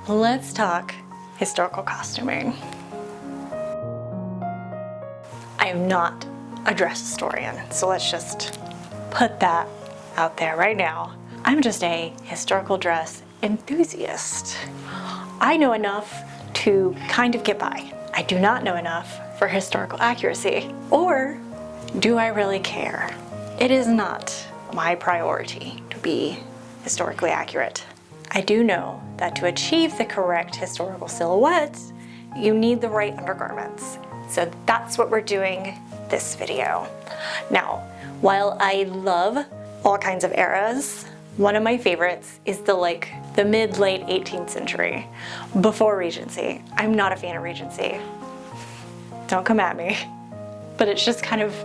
let's talk historical costuming. I am not a dress historian, so let's just put that out there right now. I'm just a historical dress enthusiast. I know enough to kind of get by. I do not know enough for historical accuracy. Or do I really care? It is not my priority to be historically accurate. I do know that to achieve the correct historical silhouette, you need the right undergarments. So that's what we're doing this video. Now, while I love all kinds of eras, one of my favorites is the mid-late 18th century, before Regency. I'm not a fan of Regency. Don't come at me. But it's just kind of,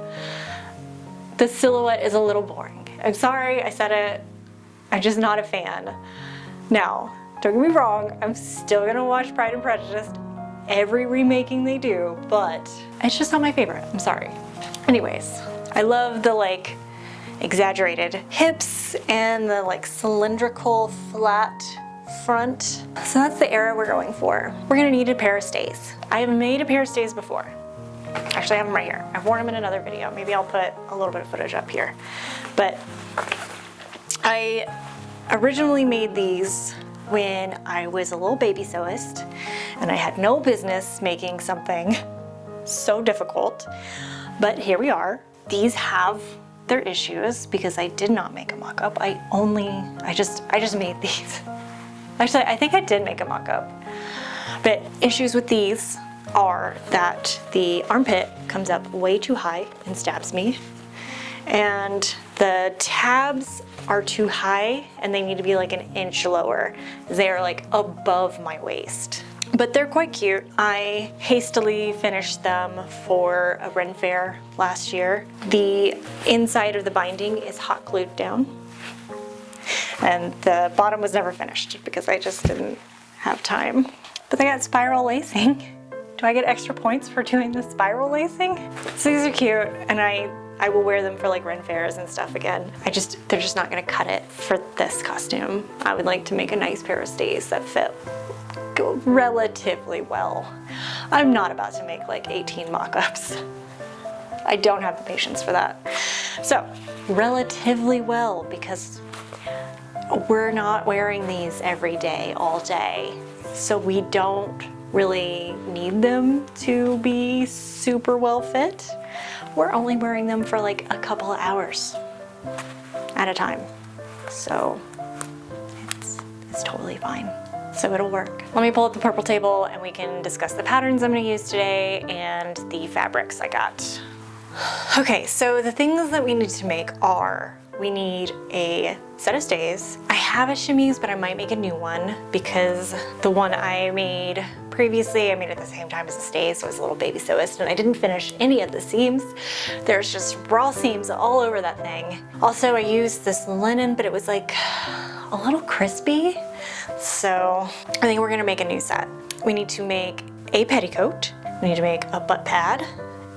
the silhouette is a little boring. I'm sorry, I said it. I'm just not a fan. Now, don't get me wrong, I'm still gonna watch Pride and Prejudice, every remaking they do, but it's just not my favorite, I'm sorry. Anyways, I love the exaggerated hips and the cylindrical flat front. So that's the era we're going for. We're gonna need a pair of stays. I have made a pair of stays before. Actually, I have them right here. I've worn them in another video. Maybe I'll put a little bit of footage up here. But I originally made these when I was a little baby sewist and I had no business making something so difficult. But here we are. These have their issues because I did not make a mock-up. I just made these. Actually, I think I did make a mock-up. But issues with these are that the armpit comes up way too high and stabs me. And the tabs are too high and they need to be an inch lower. They are above my waist. But they're quite cute. I hastily finished them for a Ren Fair last year. The inside of the binding is hot glued down. And the bottom was never finished because I just didn't have time. But they got spiral lacing. Do I get extra points for doing the spiral lacing? So these are cute and I will wear them for Ren Fairs and stuff again. They're just not gonna cut it for this costume. I would like to make a nice pair of stays that fit relatively well. I'm not about to make 18 mock-ups. I don't have the patience for that. So, relatively well, because we're not wearing these every day, all day. So we don't really need them to be super well fit. We're only wearing them for a couple of hours at a time. So it's totally fine. So it'll work. Let me pull up the purple table and we can discuss the patterns I'm gonna use today and the fabrics I got. Okay, so the things that we need to make are, we need a set of stays. I have a chemise, but I might make a new one because the one I made previously, I made at the same time as the stays, so it was a little baby sewist, and I didn't finish any of the seams. There's just raw seams all over that thing. Also, I used this linen, but it was a little crispy. So I think we're gonna make a new set. We need to make a petticoat. We need to make a butt pad,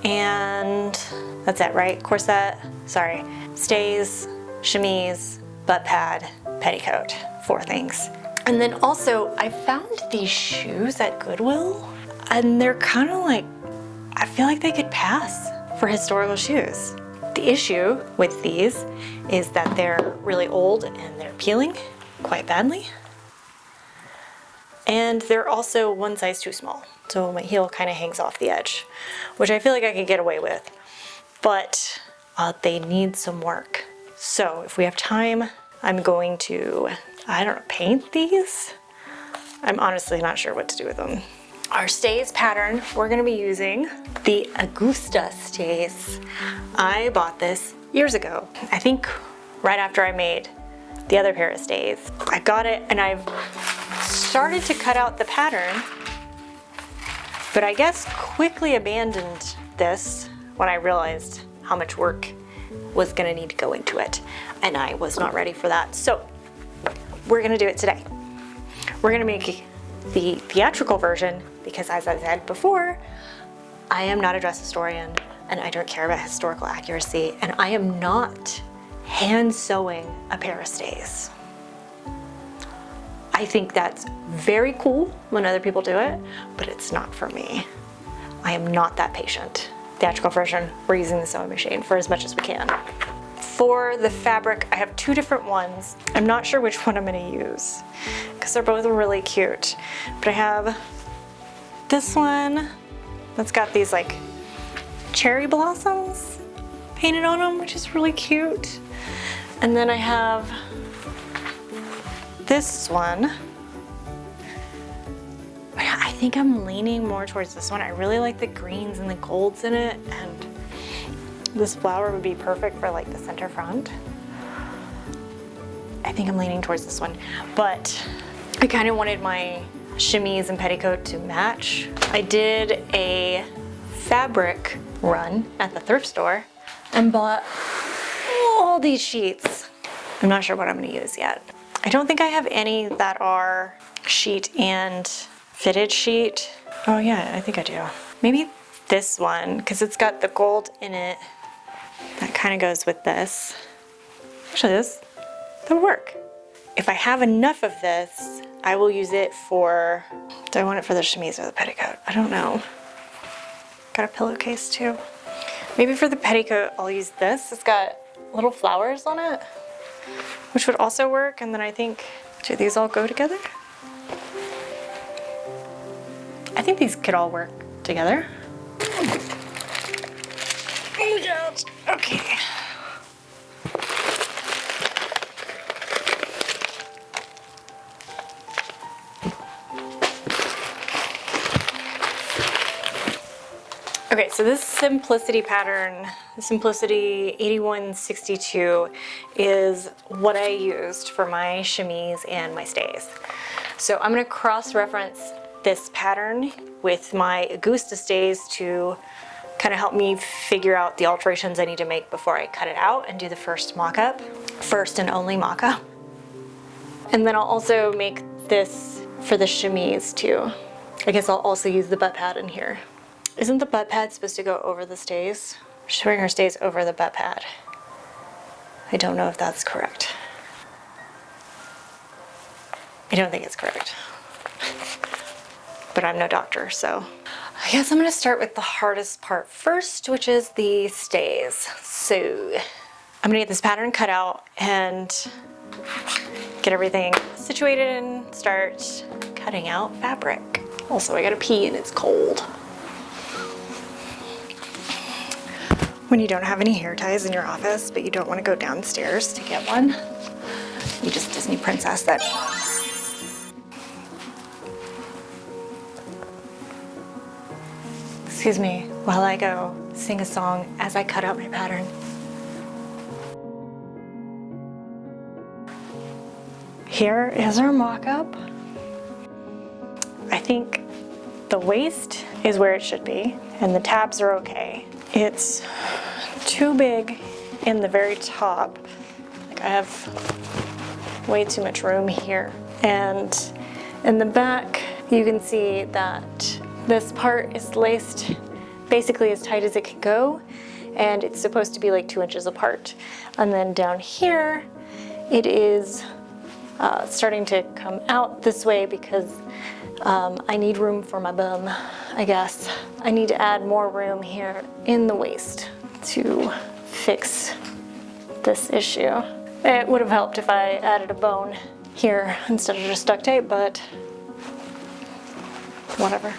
and that's it, right? Corset, sorry. Stays, chemise, butt pad, petticoat, 4 things. And then also, I found these shoes at Goodwill, and they're kind of I feel like they could pass for historical shoes. The issue with these is that they're really old and they're peeling quite badly. And they're also one size too small. So my heel kind of hangs off the edge, which I feel like I could get away with, but they need some work. So if we have time, I'm going to, paint these? I'm honestly not sure what to do with them. Our stays pattern, we're gonna be using the Augusta stays. I bought this years ago. I think right after I made the other pair of stays. I got it and I've started to cut out the pattern, but I guess quickly abandoned this when I realized how much work was gonna need to go into it, and I was not ready for that. So we're gonna do it today. We're gonna make the theatrical version because, as I said before, I am not a dress historian and I don't care about historical accuracy, and I am not hand sewing a pair of stays. I think that's very cool when other people do it, but it's not for me. I am not that patient. Theatrical version, we're using the sewing machine for as much as we can. For the fabric, I have two different ones. I'm not sure which one I'm gonna use because they're both really cute. But I have this one that's got these like cherry blossoms painted on them, which is really cute. And then I have this one. I think I'm leaning more towards this one. I really like the greens and the golds in it, and this flower would be perfect for like the center front. I think I'm leaning towards this one, but I kind of wanted my chemise and petticoat to match. I did a fabric run at the thrift store and bought all these sheets. I'm not sure what I'm gonna use yet. I don't think I have any that are sheet and fitted sheet. Oh yeah, I think I do. Maybe this one, because it's got the gold in it. That kind of goes with this. Actually, that would work. If I have enough of this, I will use it for, do I want it for the chemise or the petticoat? I don't know. Got a pillowcase too. Maybe for the petticoat, I'll use this. It's got little flowers on it, which would also work. And then I think, do these all go together? I think these could all work together. Oh God, okay. Okay, so this Simplicity pattern, the Simplicity 8162, is what I used for my chemise and my stays. So I'm gonna cross-reference this pattern with my Augusta stays to kind of help me figure out the alterations I need to make before I cut it out and do the first mock-up, first and only mock-up. And then I'll also make this for the chemise too. I guess I'll also use the butt pad in here. Isn't the butt pad supposed to go over the stays? She's wearing her stays over the butt pad. I don't know if that's correct. I don't think it's correct. But I'm no doctor, so. I guess I'm gonna start with the hardest part first, which is the stays. So I'm gonna get this pattern cut out and get everything situated and start cutting out fabric. Also, I gotta pee and it's cold. When you don't have any hair ties in your office, but you don't want to go downstairs to get one, you just Disney princess that. Excuse me while I go sing a song as I cut out my pattern. Here is our mock-up. I think the waist is where it should be, and the tabs are okay. It's too big in the very top. Like I have way too much room here. And in the back, you can see that this part is laced basically as tight as it can go, and it's supposed to be like 2 inches apart. And then down here, it is starting to come out this way because I need room for my bum, I guess. I need to add more room here in the waist to fix this issue. It would have helped if I added a bone here instead of just duct tape, but whatever.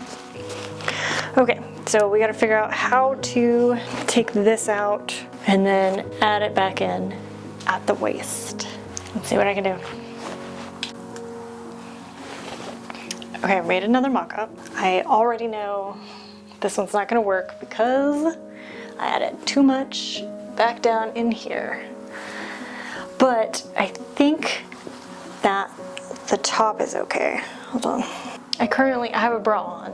Okay, so we gotta figure out how to take this out and then add it back in at the waist. Let's see what I can do. Okay, I made another mock-up. I already know this one's not gonna work because I added too much back down in here. But I think that the top is okay. Hold on. I have a bra on,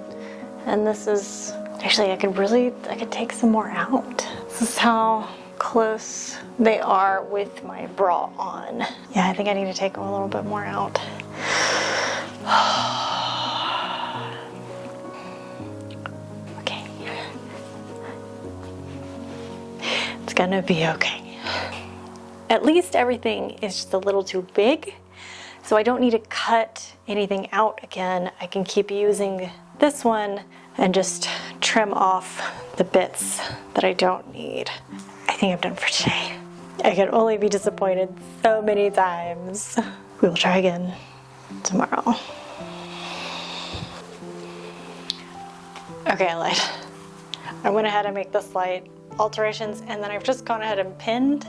and this is, actually I could take some more out. This is how close they are with my bra on. Yeah, I think I need to take a little bit more out. Okay. It's gonna be okay. At least everything is just a little too big, So I don't need to cut anything out again. I can keep using this one and just trim off the bits that I don't need. I think I'm done for today. I can only be disappointed so many times. We will try again tomorrow. Okay, I lied. I went ahead and made the slight alterations, and then I've just gone ahead and pinned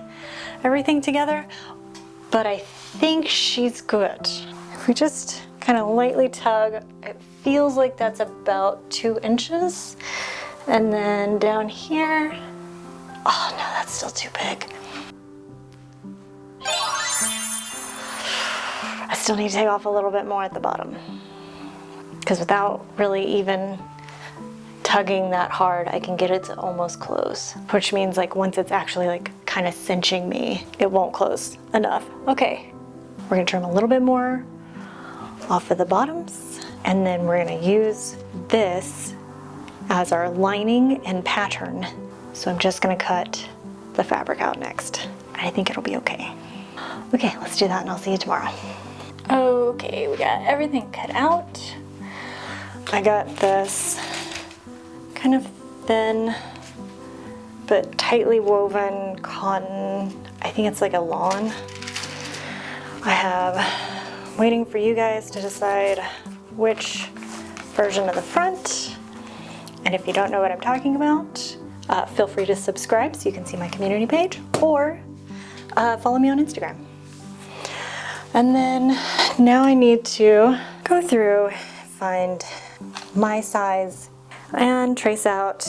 everything together, but I think she's good. If we just kind of lightly tug, it feels like that's about 2 inches. And then down here, oh no, that's still too big. I still need to take off a little bit more at the bottom, because without really even tugging that hard, I can get it to almost close, which means like once it's actually like kind of cinching me, it won't close enough. Okay, we're gonna trim a little bit more off of the bottoms, and then we're gonna use this as our lining and pattern. So I'm just gonna cut the fabric out next. I think it'll be okay. Okay, let's do that and I'll see you tomorrow. Okay, we got everything cut out. I got this kind of thin but tightly woven cotton. I think it's like a lawn. I have waiting for you guys to decide which version of the front. And if you don't know what I'm talking about, feel free to subscribe so you can see my community page, or follow me on Instagram. And then now I need to go through, find my size, and trace out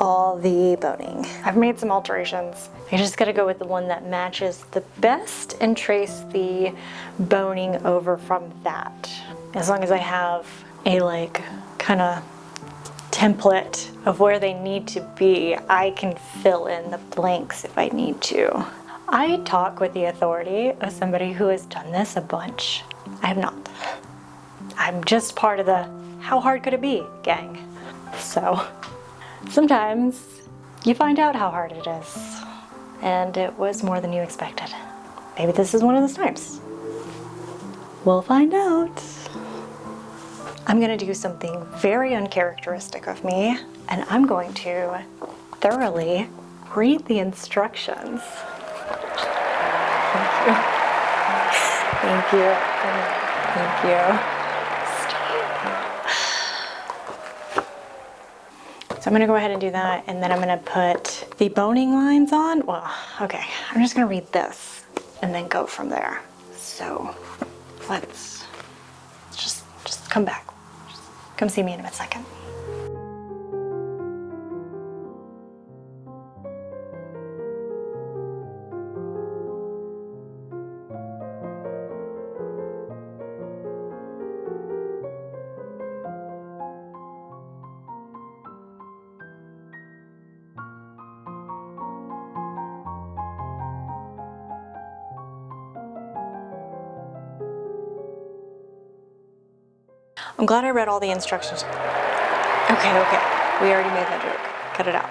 all the boning. I've made some alterations. I just gotta go with the one that matches the best and trace the boning over from that. As long as I have a like kind of template of where they need to be, I can fill in the blanks if I need to. I talk with the authority of somebody who has done this a bunch. I have not. I'm just part of the how hard could it be gang. So sometimes you find out how hard it is, and it was more than you expected. Maybe this is one of those times. We'll find out. I'm gonna do something very uncharacteristic of me, and I'm going to thoroughly read the instructions. Thank you. Thank you. Thank you. So I'm gonna go ahead and do that, and then I'm gonna put the boning lines on. Well, okay, I'm just gonna read this and then go from there. So let's just come back. Just come see me in a second. I'm glad I read all the instructions. Okay, we already made that joke. Cut it out.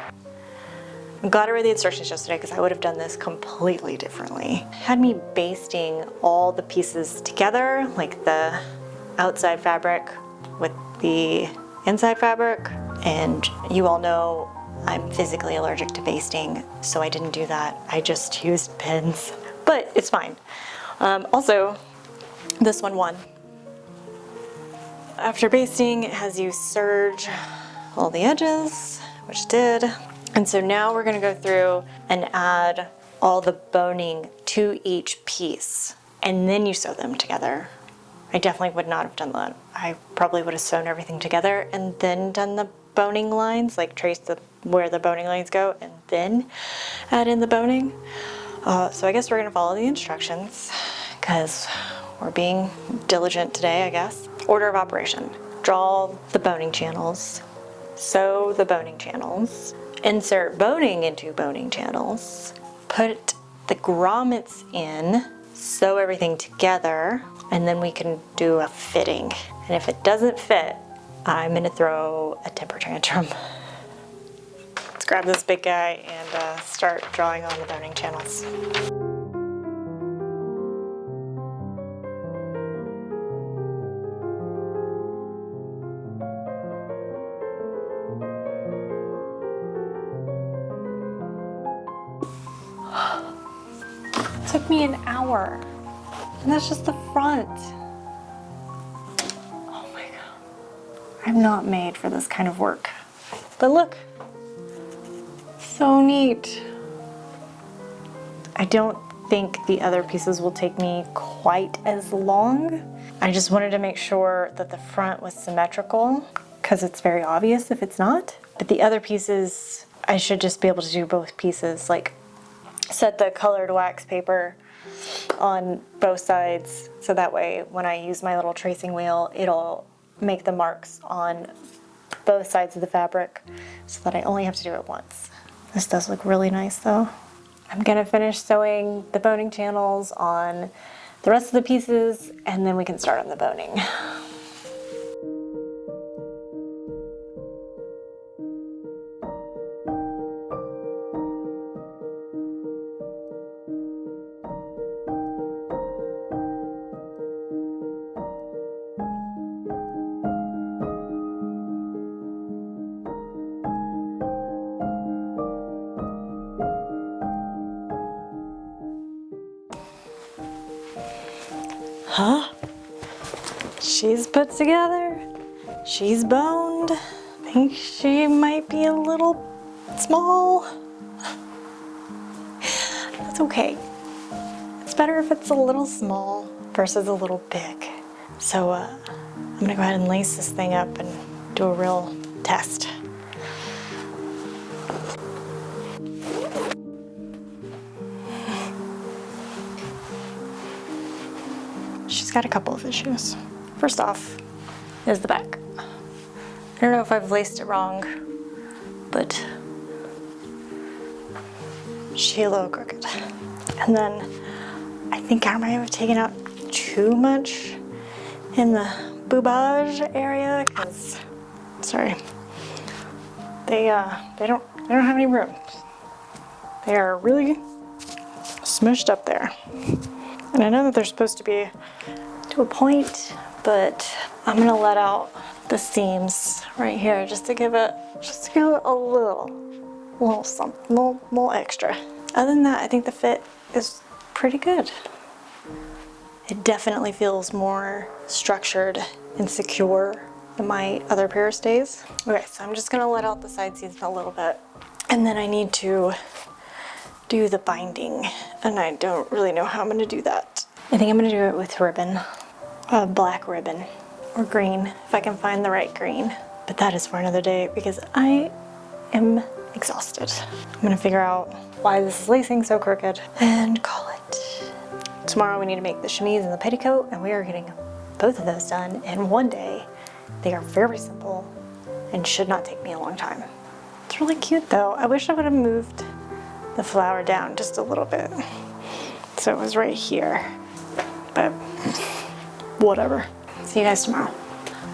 I'm glad I read the instructions yesterday, because I would have done this completely differently. Had me basting all the pieces together, like the outside fabric with the inside fabric, and you all know I'm physically allergic to basting, so I didn't do that. I just used pins, but it's fine. Also, this one won. After basting, it has you serge all the edges, which did. And so now we're gonna go through and add all the boning to each piece, and then you sew them together. I definitely would not have done that. I probably would have sewn everything together and then done the boning lines, like trace where the boning lines go and then add in the boning. So I guess we're gonna follow the instructions, because we're being diligent today, I guess. Order of operation: draw the boning channels, sew the boning channels, insert boning into boning channels, put the grommets in, sew everything together, and then we can do a fitting. And if it doesn't fit, I'm gonna throw a temper tantrum. Let's grab this big guy and start drawing on the boning channels. Took me an hour. And that's just the front. Oh my God. I'm not made for this kind of work. But look, so neat. I don't think the other pieces will take me quite as long. I just wanted to make sure that the front was symmetrical because it's very obvious if it's not. But the other pieces, I should just be able to do both pieces, like set the colored wax paper on both sides so that way when I use my little tracing wheel, it'll make the marks on both sides of the fabric so that I only have to do it once. This does look really nice though. I'm gonna finish sewing the boning channels on the rest of the pieces and then we can start on the boning. Huh? She's put together. She's boned. I think she might be a little small. That's okay. It's better if it's a little small versus a little big. So I'm gonna go ahead and lace this thing up and do a real test. She's got a couple of issues. First off is the back. I don't know if I've laced it wrong, but she's a little crooked. And then I think I might have taken out too much in the boobage area because, sorry, they don't have any room. They are really smushed up there. And I know that they're supposed to be to a point, but I'm gonna let out the seams right here just to give it a little something, little extra. Other than that, I think the fit is pretty good. It definitely feels more structured and secure than my other pair of stays. Okay, so I'm just gonna let out the side seams a little bit, and then I need to do the binding, and I don't really know how I'm gonna do that. I think I'm gonna do it with ribbon, black ribbon, or green, if I can find the right green. But that is for another day because I am exhausted. I'm gonna figure out why this is lacing so crooked and call it. Tomorrow we need to make the chemise and the petticoat, and we are getting both of those done in one day. They are very simple and should not take me a long time. It's really cute though. I wish I would have moved the flower down just a little bit so it was right here, but whatever. See you guys tomorrow.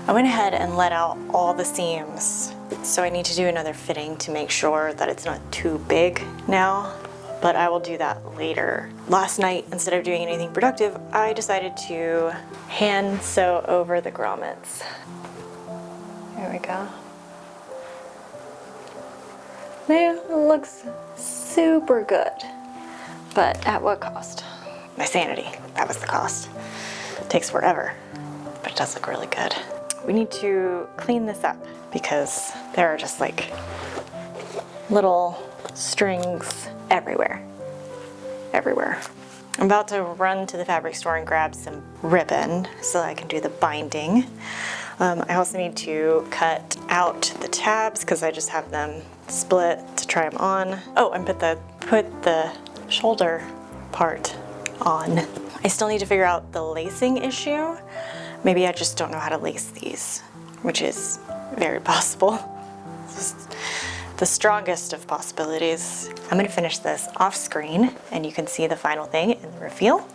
I went ahead and let out all the seams, so I need to do another fitting to make sure that it's not too big now, but I will do that later. Last night, instead of doing anything productive, I decided to hand sew over the grommets. There we go. There, it looks super good, but at what cost? My sanity, that was the cost. It takes forever, but it does look really good. We need to clean this up because there are just like little strings everywhere. I'm about to run to the fabric store and grab some ribbon so that I can do the binding. I also need to cut out the tabs because I just have them split to try them on. Oh, and put the shoulder part on. I still need to figure out the lacing issue. Maybe I just don't know how to lace these, which is very possible. The strongest of possibilities. I'm gonna finish this off screen and you can see the final thing in the reveal.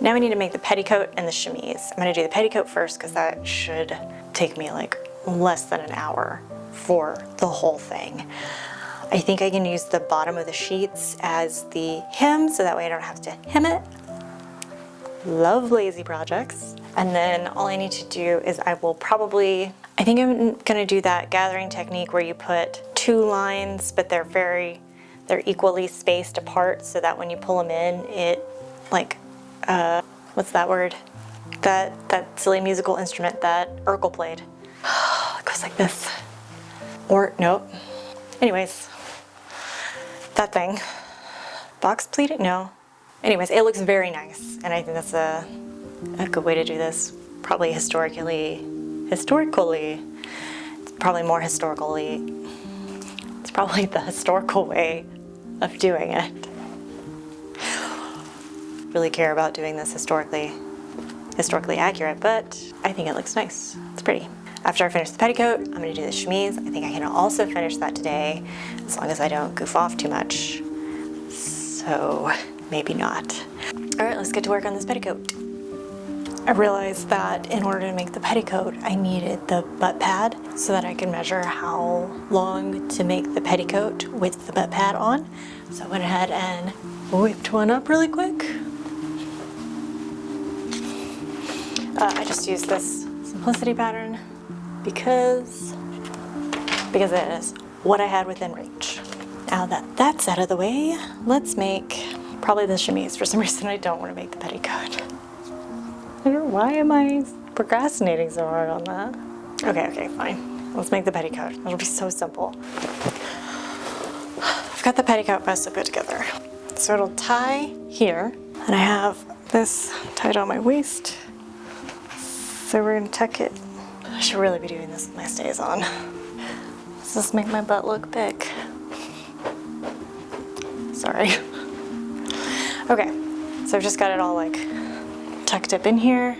Now we need to make the petticoat and the chemise. I'm gonna do the petticoat first because that should take me like less than an hour for the whole thing. I think I can use the bottom of the sheets as the hem so that way I don't have to hem it. Love lazy projects. And then all I need to do is I think I'm gonna do that gathering technique where you put two lines, but they're equally spaced apart so that when you pull them in, it like, what's that word? That silly musical instrument that Urkel played. It goes like this. Or, nope. Anyways, that thing. Box pleated? No. Anyways, it looks very nice, and I think that's a good way to do this. Probably historically, it's probably more historically, it's probably the historical way of doing it. Really care about doing this historically accurate, but I think it looks nice. It's pretty. After I finish the petticoat, I'm gonna do the chemise. I think I can also finish that today, as long as I don't goof off too much. So maybe not. All right, let's get to work on this petticoat. I realized that in order to make the petticoat, I needed the butt pad so that I could measure how long to make the petticoat with the butt pad on. So I went ahead and whipped one up really quick. I just used this simplicity pattern because it is what I had within reach. Now that that's out of the way, let's make probably the chemise. For some reason, I don't want to make the petticoat. I don't know, why am I procrastinating so hard on that? Okay, fine. Let's make the petticoat. It'll be so simple. I've got the petticoat mostly put together. So it'll tie here, and I have this tied on my waist. So we're gonna tuck it. I should really be doing this with my stays on. Does this make my butt look big? Sorry. Okay, so I've just got it all like tucked up in here.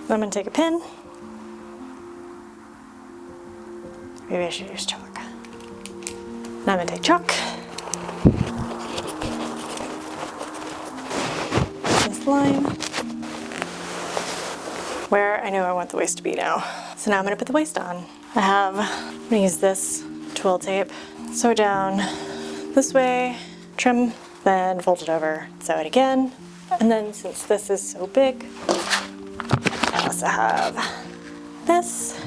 Then I'm gonna take a pin. Maybe I should use chalk. Now I'm gonna take chalk. This line. Where I know I want the waist to be now. So now I'm gonna put the waist on. I'm gonna use this twill tape. Sew down this way, trim, then fold it over, sew it again. And then since this is so big, I also have this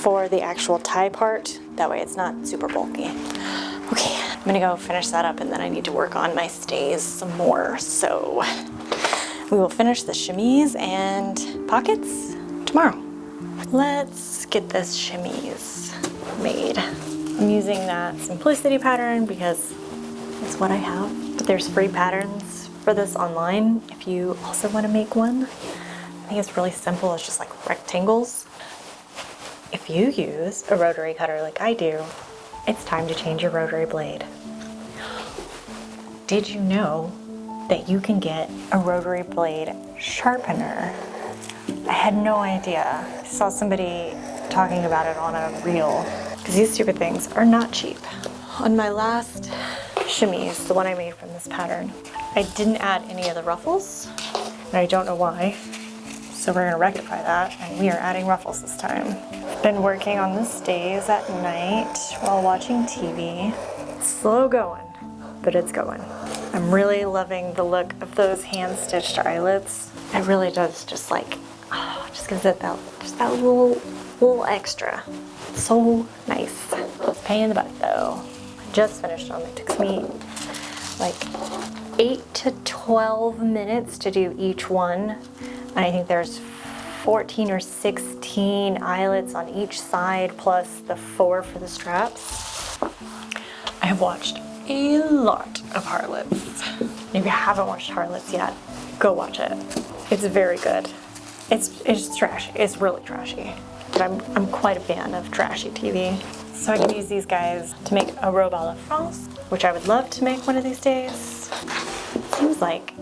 for the actual tie part. That way it's not super bulky. Okay, I'm gonna go finish that up, and then I need to work on my stays some more. So we will finish the chemise and pockets tomorrow. Let's get this chemise made. I'm using that simplicity pattern because it's what I have, but there's free patterns for this online if you also want to make one. I think it's really simple. It's just like rectangles. If you use a rotary cutter like I do, it's time to change your rotary blade. Did you know that you can get a rotary blade sharpener? I had no idea. I saw somebody talking about it on a reel, because these stupid things are not cheap. On my last chemise, the one I made from this pattern, I didn't add any of the ruffles, and I don't know why. So we're gonna rectify that, and we are adding ruffles this time. Been working on the stays at night while watching TV. It's slow going, but it's going. I'm really loving the look of those hand-stitched eyelets. It really does just like, just gives it that little extra. So nice. Pain in the butt though. I just finished them. It took me like 8 to 12 minutes to do each one. And I think there's 14 or 16 eyelets on each side, plus the 4 for the straps. I have watched a lot of Harlots. If you haven't watched Harlots yet, go watch it. It's very good. It's trashy. It's really trashy. But I'm quite a fan of trashy TV. So I can use these guys to make a robe a la France, which I would love to make one of these days. It seems like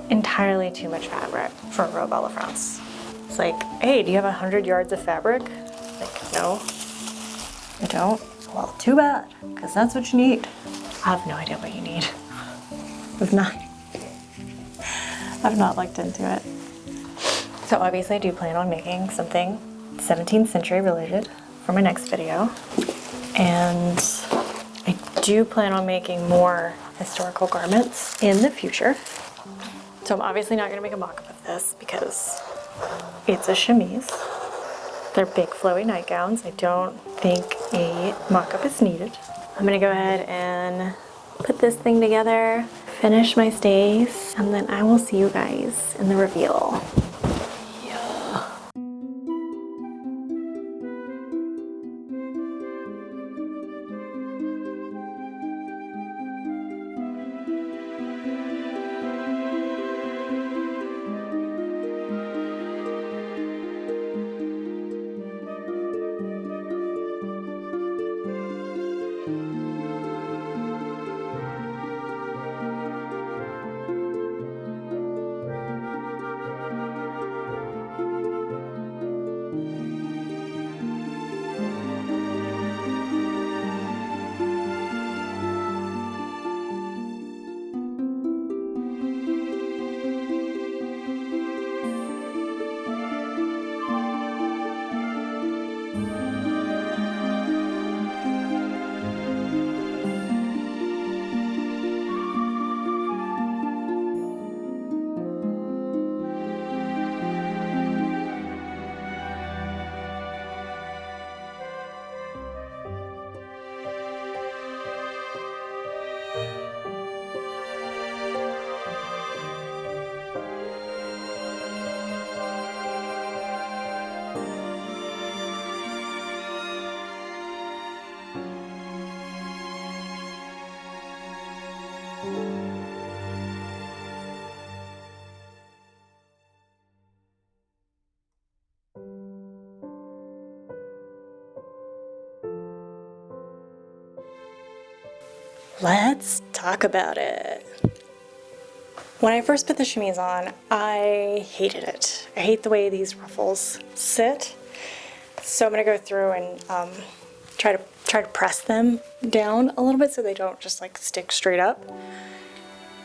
entirely too much fabric for a robe a la France. It's like, hey, do you have 100 yards of fabric? Like, no, I don't. Well, too bad, because that's what you need. I have no idea what you need. I've not looked into it. So obviously I do plan on making something 17th century related for my next video. And I do plan on making more historical garments in the future. So I'm obviously not gonna make a mock-up of this because it's a chemise. They're big flowy nightgowns. I don't think a mock-up is needed. I'm gonna go ahead and put this thing together, finish my stays, and then I will see you guys in the reveal. Let's talk about it. When I first put the chemise on, I hated it. I hate the way these ruffles sit. So I'm gonna go through and try to press them down a little bit so they don't just like stick straight up.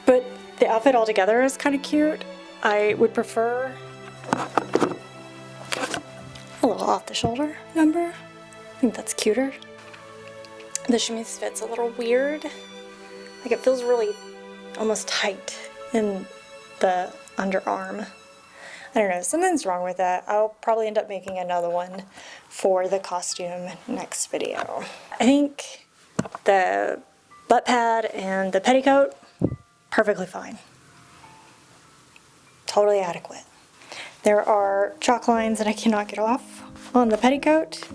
But the outfit altogether is kind of cute. I would prefer a little off the shoulder number. I think that's cuter. The chemise fits a little weird. Like it feels really almost tight in the underarm. I don't know, something's wrong with that. I'll probably end up making another one for the costume next video. I think the butt pad and the petticoat, perfectly fine. Totally adequate. There are chalk lines that I cannot get off on the petticoat,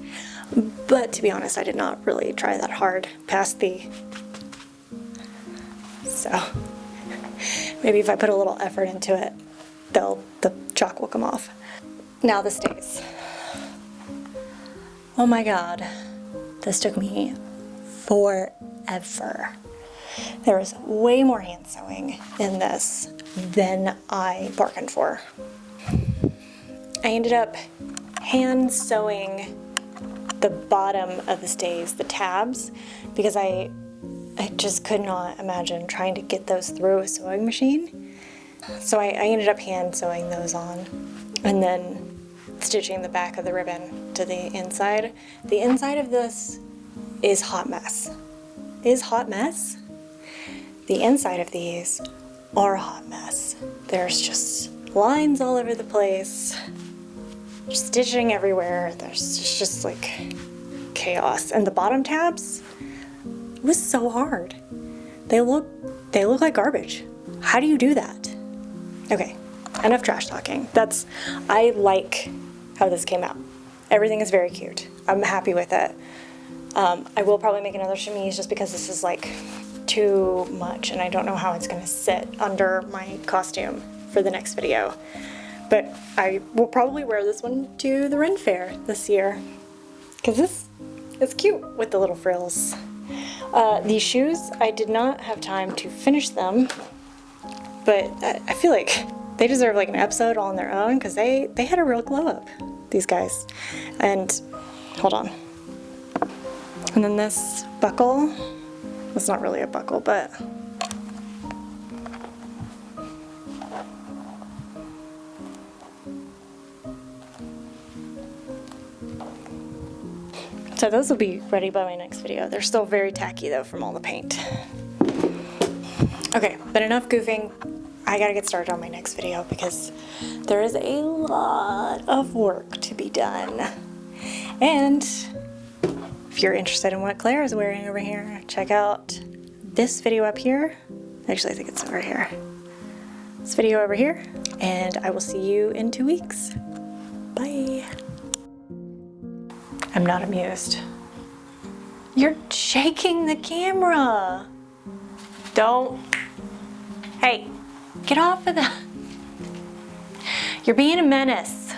but to be honest, I did not really try that hard past the... So, maybe if I put a little effort into it, the chalk will come off. Now the stays. Oh my god, this took me forever. There was way more hand sewing in this than I bargained for. I ended up hand sewing the bottom of the stays, the tabs, because I just could not imagine trying to get those through a sewing machine. So I ended up hand sewing those on and then stitching the back of the ribbon to the inside. The inside of this is hot mess. Is hot mess? The inside of these are a hot mess. There's just lines all over the place, stitching everywhere. There's just like chaos. And the bottom tabs, it was so hard. They look like garbage. How do you do that? Okay, enough trash talking. I like how this came out. Everything is very cute. I'm happy with it. I will probably make another chemise just because this is like too much and I don't know how it's gonna sit under my costume for the next video. But I will probably wear this one to the Ren Fair this year because this is cute with the little frills. These shoes, I did not have time to finish them, but I feel like they deserve like an episode all on their own because they had a real glow up, these guys. And hold on. And then this buckle, it's not really a buckle, but so those will be ready by my next video. They're still very tacky though from all the paint. Okay, but enough goofing. I gotta get started on my next video because there is a lot of work to be done. And if you're interested in what Claire is wearing over here, check out this video up here Actually, I think it's over here. This video over here, and I will see you in 2 weeks. Bye. I'm not amused. You're shaking the camera. Don't. Hey, get off of that. You're being a menace.